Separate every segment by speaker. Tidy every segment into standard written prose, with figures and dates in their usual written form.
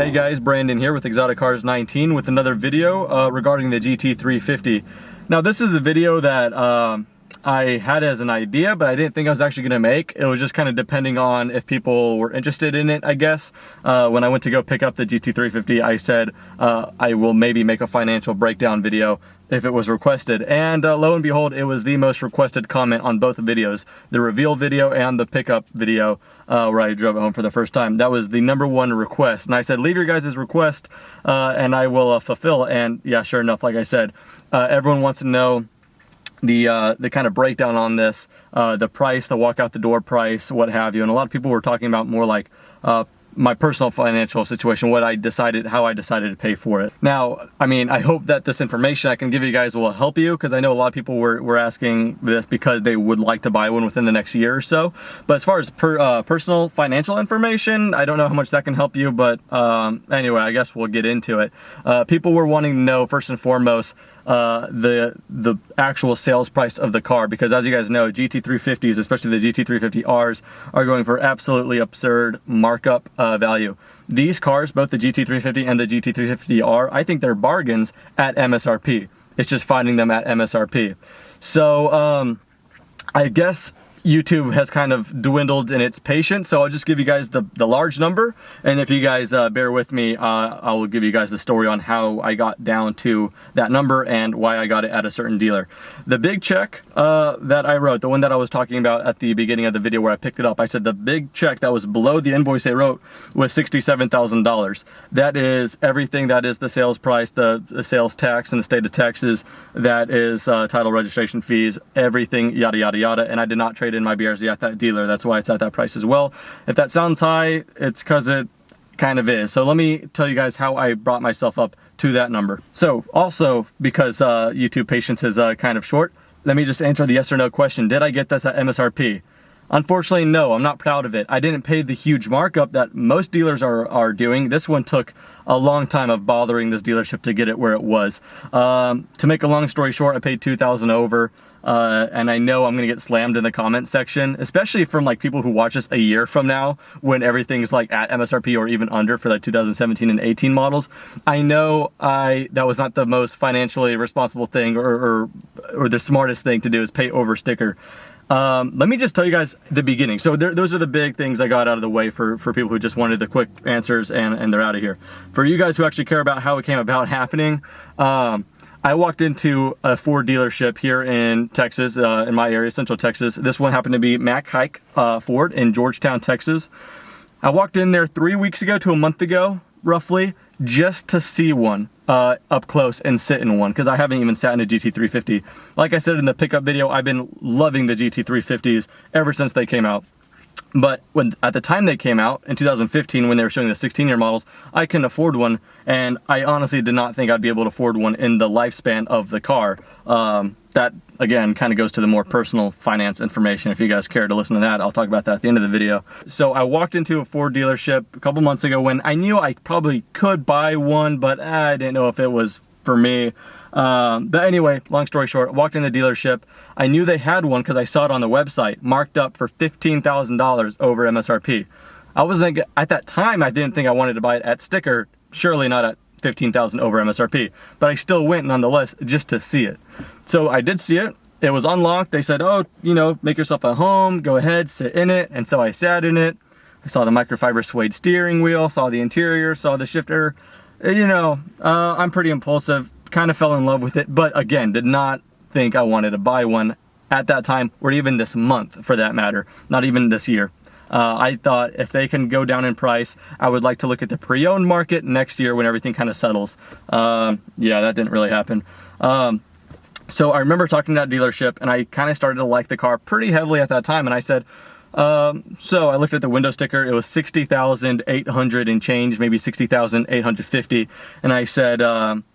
Speaker 1: Hey guys, Brandon here with Exotic Cars 19 with another video regarding the GT350. Now this is a video that I had as an idea, but I didn't think I was actually going to make. It was just kind of depending on if people were interested in it, I guess. When I went to go pick up the GT350, I said I will maybe make a financial breakdown video if it was requested. And lo and behold, it was the most requested comment on both videos, the reveal video and the pickup video where I drove it home for the first time. That was the #1 request. And I said, leave your guys' request and I will fulfill. And yeah, sure enough, like I said, everyone wants to know the kind of breakdown on this, the price, the walk out the door price, what have you. And a lot of people were talking about more like my personal financial situation, how I decided to pay for it. Now, I mean, I hope that this information I can give you guys will help you, because I know a lot of people were asking this because they would like to buy one within the next year or so. But as far as personal financial information, I don't know how much that can help you, but anyway, I guess we'll get into it. People were wanting to know, first and foremost, the actual sales price of the car, because as you guys know, GT350s, especially the GT350Rs, are going for absolutely absurd markup value. These cars, both the GT350 and the GT350R, I think they're bargains at MSRP. It's just finding them at MSRP. So I guess YouTube has kind of dwindled in its patience, so I'll just give you guys the large number, and if you guys bear with me, I will give you guys the story on how I got down to that number and why I got it at a certain dealer. The big check that I wrote, the one that I was talking about at the beginning of the video where I picked it up, I said the big check that was below the invoice they wrote was $67,000. That is everything. That is the sales price, the sales tax in the state of Texas, that is title registration fees, everything, yada yada yada, and I did not trade in my BRZ at that dealer. That's why it's at that price as well. If that sounds high, it's because it kind of is. So let me tell you guys how I brought myself up to that number. So also, because YouTube patience is kind of short, let me just answer the yes or no question. Did I get this at MSRP? Unfortunately, no. I'm not proud of it. I didn't pay the huge markup that most dealers are doing. This one took a long time of bothering this dealership to get it where it was. To make a long story short, I paid $2,000 over. And I know I'm gonna get slammed in the comment section, especially from like people who watch us a year from now when everything's like at MSRP or even under for like 2017 and 18 models. I know that was not the most financially responsible thing or the smartest thing to do, is pay over sticker. Let me just tell you guys the beginning. So those are the big things I got out of the way for people who just wanted the quick answers and they're out of here. For you guys who actually care about how it came about happening, I walked into a Ford dealership here in Texas, in my area, Central Texas. This one happened to be Mack Hike Ford in Georgetown, Texas. I walked in there 3 weeks ago to a month ago, roughly, just to see one up close and sit in one, because I haven't even sat in a GT350. Like I said in the pickup video, I've been loving the GT350s ever since they came out. But at the time they came out, in 2015, when they were showing the 16-year models, I couldn't afford one, and I honestly did not think I'd be able to afford one in the lifespan of the car. That, again, kind of goes to the more personal finance information. If you guys care to listen to that, I'll talk about that at the end of the video. So I walked into a Ford dealership a couple months ago when I knew I probably could buy one, but I didn't know if it was for me. But anyway, long story short, walked in the dealership. I knew they had one because I saw it on the website, marked up for $15,000 over MSRP. At that time, I didn't think I wanted to buy it at sticker, surely not at $15,000 over MSRP, but I still went nonetheless just to see it. So I did see it. It was unlocked. They said, oh, you know, make yourself at home, go ahead, sit in it. And so I sat in it. I saw the microfiber suede steering wheel, saw the interior, saw the shifter. You know, I'm pretty impulsive, kind of fell in love with it, but again, did not think I wanted to buy one at that time, or even this month for that matter, not even this year. I thought if they can go down in price, I would like to look at the pre-owned market next year when everything kind of settles. Yeah, that didn't really happen. So I remember talking to that dealership, and I kind of started to like the car pretty heavily at that time, and I said, so I looked at the window sticker. It was 60,800 and change, maybe 60,850. And I said,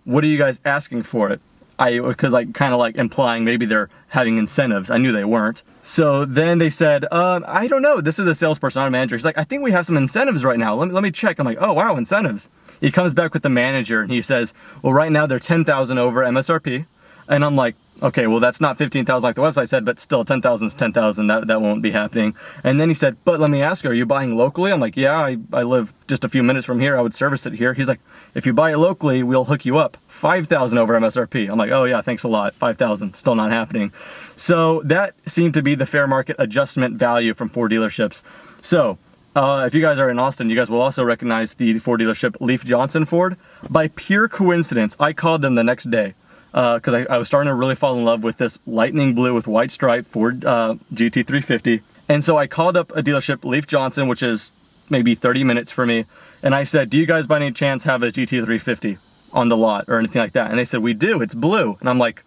Speaker 1: what are you guys asking for it? Because like kind of like implying maybe they're having incentives. I knew they weren't. So then they said, I don't know. This is the salesperson, not a manager. He's like, I think we have some incentives right now. Let me check. I'm like, oh wow, incentives. He comes back with the manager and he says, well, right now they're 10,000 over MSRP. And I'm like, okay, well, that's not 15,000 like the website said, but still 10,000 is 10,000. That won't be happening. And then he said, but let me ask you, are you buying locally? I'm like, yeah, I live just a few minutes from here. I would service it here. He's like, if you buy it locally, we'll hook you up 5,000 over MSRP. I'm like, oh yeah, thanks a lot. 5,000, still not happening. So that seemed to be the fair market adjustment value from Ford dealerships. So if you guys are in Austin, you guys will also recognize the Ford dealership Leif Johnson Ford. By pure coincidence, I called them the next day because I was starting to really fall in love with this lightning blue with white stripe Ford GT350. And so I called up a dealership, Leif Johnson, which is maybe 30 minutes for me. And I said, do you guys by any chance have a GT350 on the lot or anything like that? And they said, we do, it's blue. And I'm like,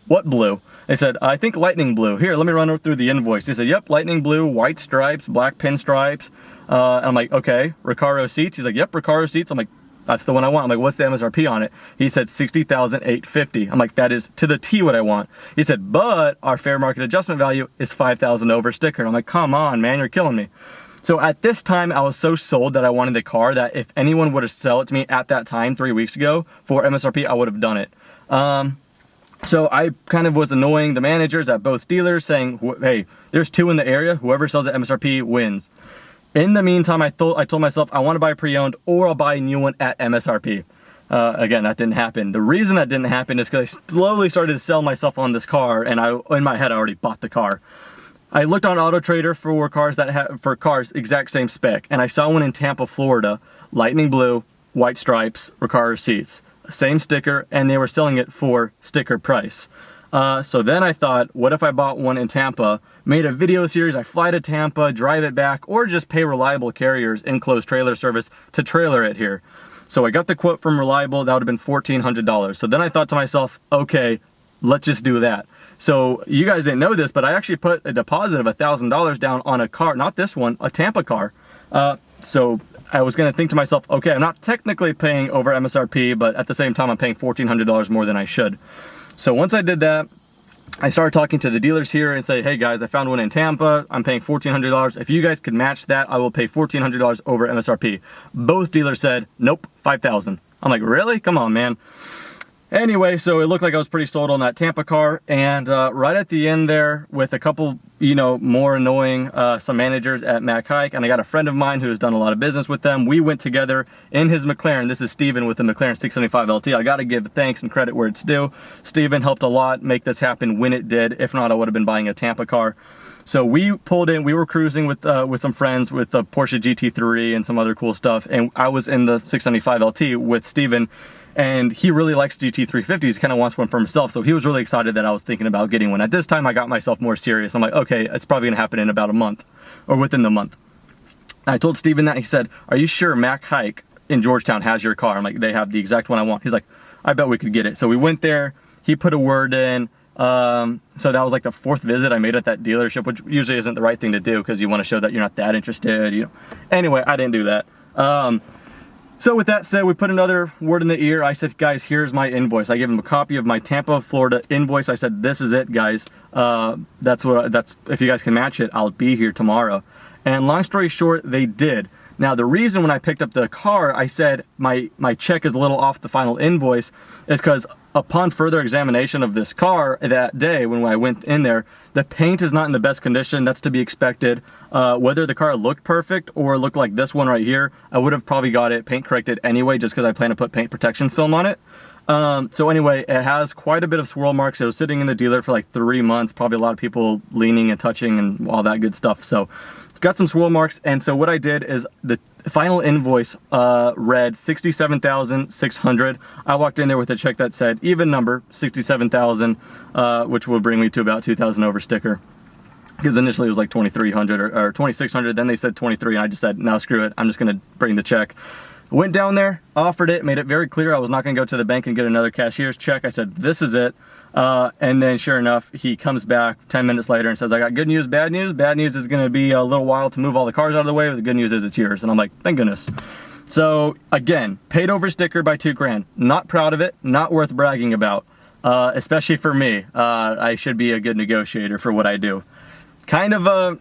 Speaker 1: what blue? They said, I think lightning blue. Here, let me run through the invoice. They said, yep, lightning blue, white stripes, black pinstripes. And I'm like, okay, Recaro seats. He's like, yep, Recaro seats. I'm like, that's the one I want. I'm like, what's the MSRP on it? He said $60,850. I'm like, that is to the T what I want. He said, but our fair market adjustment value is 5,000 over sticker. I'm like, come on, man, you're killing me. So at this time, I was so sold that I wanted the car that if anyone would have sold it to me at that time 3 weeks ago for MSRP, I would have done it. So I kind of was annoying the managers at both dealers saying, hey, there's two in the area. Whoever sells at MSRP wins. In the meantime, I told myself I want to buy pre-owned or I'll buy a new one at MSRP. Again, that didn't happen. The reason that didn't happen is because I slowly started to sell myself on this car, and in my head I already bought the car. I looked on Auto Trader for cars exact same spec, and I saw one in Tampa, Florida, lightning blue, white stripes, Recaro seats, same sticker, and they were selling it for sticker price. So then I thought, what if I bought one in Tampa, made a video series, I fly to Tampa, drive it back, or just pay Reliable Carriers enclosed trailer service to trailer it here. So I got the quote from Reliable, that would have been $1,400. So then I thought to myself, okay, let's just do that. So you guys didn't know this, but I actually put a deposit of $1,000 down on a car, not this one, a Tampa car. So I was gonna think to myself, okay, I'm not technically paying over MSRP, but at the same time, I'm paying $1,400 more than I should. So once I did that, I started talking to the dealers here and say, hey guys, I found one in Tampa. I'm paying $1,400. If you guys could match that, I will pay $1,400 over MSRP. Both dealers said, nope, $5,000. I'm like, really? Come on, man. Anyway, so it looked like I was pretty sold on that Tampa car, and right at the end there, with a couple, more annoying some managers at Mac Hike, and I got a friend of mine who has done a lot of business with them. We went together in his McLaren. This is Steven with the McLaren 675 LT. I got to give thanks and credit where it's due. Steven helped a lot make this happen when it did. If not, I would have been buying a Tampa car. So we pulled in, we were cruising with some friends with the Porsche GT3 and some other cool stuff, and I was in the 675 LT with Steven. And he really likes GT350s, he kind of wants one for himself, so he was really excited that I was thinking about getting one. At this time, I got myself more serious. I'm like, okay, it's probably gonna happen in about a month, or within the month. And I told Steven that, he said, are you sure Mac Hike in Georgetown has your car? I'm like, they have the exact one I want. He's like, I bet we could get it. So we went there, he put a word in, so that was like the 4th visit I made at that dealership, which usually isn't the right thing to do, because you want to show that you're not that interested, Anyway, I didn't do that. So with that said, we put another word in the ear. I said, guys, here's my invoice. I gave him a copy of my Tampa, Florida invoice. I said, this is it, guys. That's if you guys can match it, I'll be here tomorrow. And long story short, they did. Now, the reason when I picked up the car, I said my check is a little off the final invoice is because upon further examination of this car that day when I went in there, the paint is not in the best condition. That's to be expected. Whether the car looked perfect or looked like this one right here, I would have probably got it paint corrected anyway, just because I plan to put paint protection film on it. So anyway, it has quite a bit of swirl marks. It was sitting in the dealer for like 3 months, probably a lot of people leaning and touching and all that good stuff. So it's got some swirl marks. And so what I did is the final invoice read $67,600. I walked in there with a check that said even number, $67,000, which will bring me to about $2,000 over sticker. Because initially it was like $2,300 or $2,600. Then they said $23,000, and I just said, no, screw it. I'm just gonna bring the check. Went down there, offered it, made it very clear I was not gonna go to the bank and get another cashier's check. I said, this is it. And then sure enough, he comes back 10 minutes later and says, I got good news, bad news. Bad news is gonna be a little while to move all the cars out of the way, but the good news is it's yours. And I'm like, thank goodness. So again, paid over sticker by $2,000. Not proud of it, not worth bragging about, especially for me. I should be a good negotiator for what I do. Kind of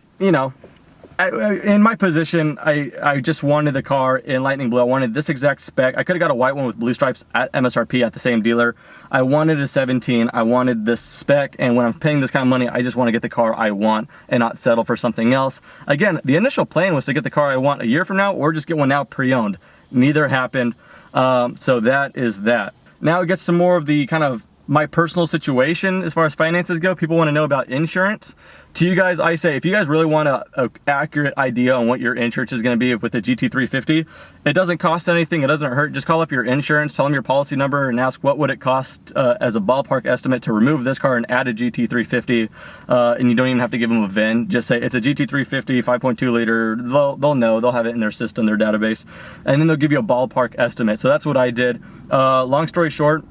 Speaker 1: in my position, I just wanted the car in lightning blue. I wanted this exact spec. I could have got a white one with blue stripes at MSRP at the same dealer. I wanted a 17. I wanted this spec, and when I'm paying this kind of money, I just want to get the car I want and not settle for something else. Again, the initial plan was to get the car I want a year from now or just get one now pre-owned. Neither happened, so that is that. Now it gets to more of the kind of my personal situation as far as finances go. People want to know about insurance. To you guys, I say, if you guys really want an accurate idea on what your insurance is going to be with the GT350, it doesn't cost anything, it doesn't hurt. Just call up your insurance, tell them your policy number, and ask what would it cost as a ballpark estimate to remove this car and add a GT350, and you don't even have to give them a VIN. Just say it's a GT350 5.2 liter. They'll know, they'll have it in their system, their database, and then they'll give you a ballpark estimate. So that's what I did. Long story short,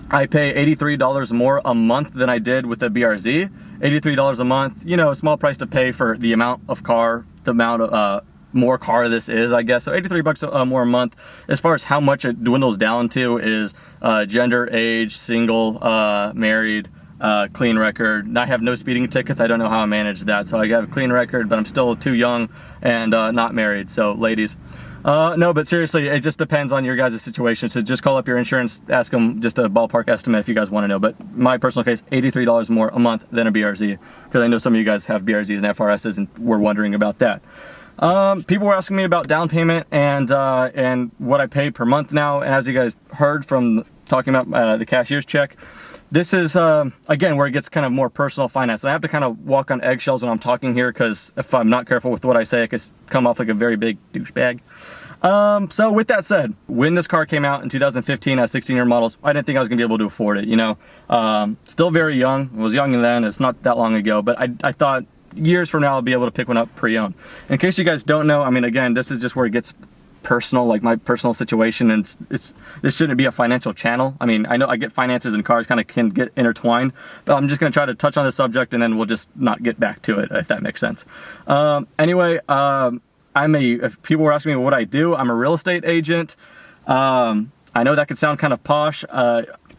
Speaker 1: I pay $83 more a month than I did with the BRZ. $83 a month, you know, a small price to pay for the amount of car, the amount of more car this is, I guess. So 83 bucks more a month. As far as how much it dwindles down to is gender, age, single, married, clean record. I have no speeding tickets. I don't know how I managed that. So I have a clean record, but I'm still too young and not married. So ladies. No, but seriously, it just depends on your guys' situation. So just call up your insurance, ask them just a ballpark estimate if you guys want to know. But my personal case, $83 more a month than a BRZ, because I know some of you guys have BRZs and FRSs and were wondering about that. People were asking me about down payment and what I pay per month now. And as you guys heard from talking about the cashier's check, this is, again, where it gets kind of more personal finance. And I have to kind of walk on eggshells when I'm talking here, because if I'm not careful with what I say, I could come off like a very big douchebag. So with that said, when this car came out in 2015 at 16-year models, I didn't think I was going to be able to afford it, you know. Still very young. I was young then. It's not that long ago. But I thought years from now I'll be able to pick one up pre-owned. In case you guys don't know, I mean, again, this is just where it gets personal, like my personal situation, and this shouldn't be a financial channel. I mean, I know I get finances and cars kind of can get intertwined, but I'm just going to try to touch on the subject and then we'll just not get back to it, if that makes sense. Anyway, if people were asking me what I do, I'm a real estate agent. I know that could sound kind of posh.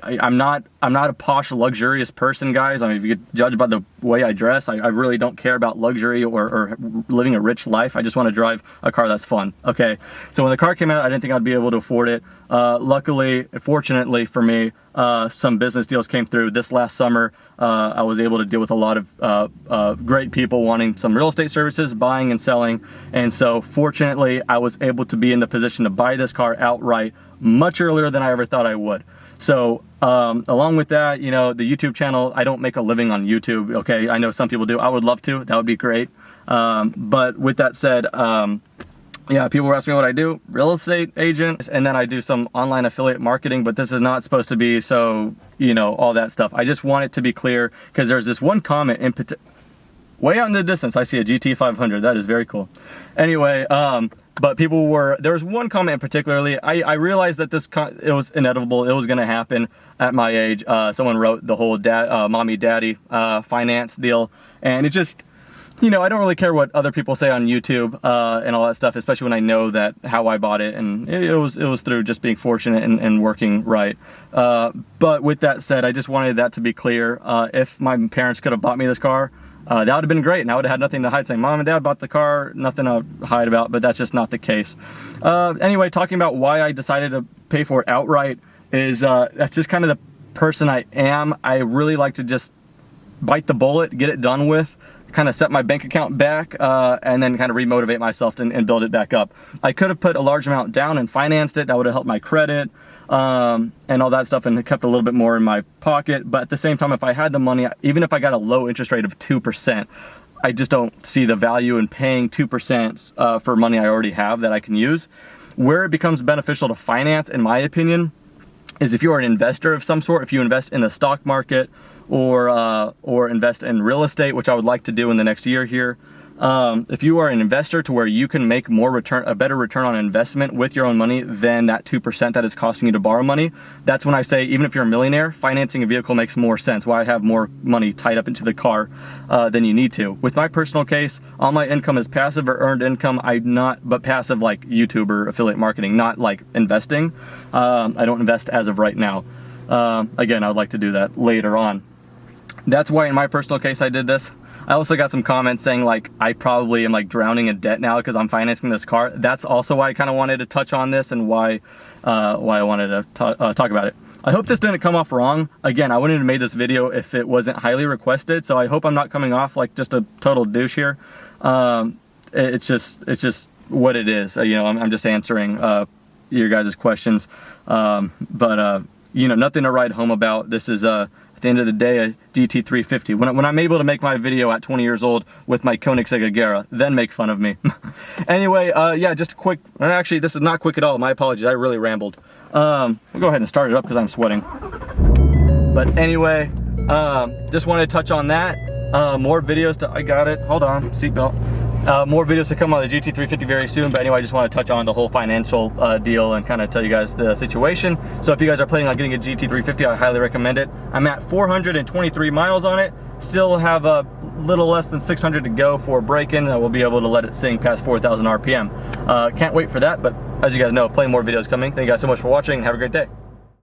Speaker 1: I'm not a posh, luxurious person, guys. I mean, if you could judge by the way I dress, I really don't care about luxury or living a rich life. I just want to drive a car that's fun. Okay, so when the car came out, I didn't think I'd be able to afford it. Luckily, fortunately for me, some business deals came through this last summer. I was able to deal with a lot of great people wanting some real estate services, buying and selling. And so fortunately, I was able to be in the position to buy this car outright much earlier than I ever thought I would. So along with that, you know, the YouTube channel, I don't make a living on YouTube, okay? I know some people do. I would love to. That would be great. But with that said, yeah, people were asking me what I do. Real estate agent, and then I do some online affiliate marketing, but this is not supposed to be so, you know, all that stuff. I just want it to be clear, because there's this one comment in particular. Way out in the distance, I see a GT500. That is very cool. Anyway, but there was one comment in particularly. I realized that it was inevitable. It was going to happen at my age. Someone wrote the whole mommy daddy finance deal, and it just, you know, I don't really care what other people say on YouTube and all that stuff, especially when I know that how I bought it, and it was through just being fortunate and working right. But with that said, I just wanted that to be clear. If my parents could have bought me this car, that would have been great, and I would have had nothing to hide, saying Mom and Dad bought the car, nothing to hide about, but that's just not the case. Anyway, talking about why I decided to pay for it outright is that's just kind of the person I am. I really like to just bite the bullet, get it done with, kind of set my bank account back, and then kind of remotivate myself and build it back up. I could have put a large amount down and financed it. That would have helped my credit and all that stuff, and kept a little bit more in my pocket. But at the same time, if I had the money, even if I got a low interest rate of 2%, I just don't see the value in paying 2% for money I already have that I can use. Where it becomes beneficial to finance, in my opinion, is if you are an investor of some sort. If you invest in the stock market or invest in real estate, which I would like to do in the next year here. If you are an investor to where you can make a better return on investment with your own money than that 2% that is costing you to borrow money, that's when I say, even if you're a millionaire, financing a vehicle makes more sense. Why have more money tied up into the car than you need to. With my personal case, all my income is passive or earned income. But passive like YouTube or affiliate marketing, not like investing. I don't invest as of right now. Again, I would like to do that later on. That's why in my personal case I did this. I also got some comments saying like I probably am like drowning in debt now because I'm financing this car. That's also why I kind of wanted to touch on this and why I wanted to talk about it. I hope this didn't come off wrong. Again, I wouldn't have made this video if it wasn't highly requested, so I hope I'm not coming off like just a total douche here. It's just what it is. You know, I'm just answering your guys' questions. You know, nothing to write home about. This is at the end of the day a GT350. When I'm able to make my video at 20 years old with my Koenigsegg Agera, then make fun of me. Anyway, yeah, just a quick. Actually, this is not quick at all. My apologies. I really rambled. We'll go ahead and start it up because I'm sweating. But anyway, just wanted to touch on that. More videos to. I got it. Hold on. Seatbelt. More videos to come on the GT350 very soon, but anyway, I just want to touch on the whole financial deal and kind of tell you guys the situation. So if you guys are planning on getting a GT350, I highly recommend it. I'm at 423 miles on it. Still have a little less than 600 to go for break-in, and we'll be able to let it sing past 4,000 RPM. Can't wait for that, but as you guys know, plenty more videos coming. Thank you guys so much for watching, and have a great day.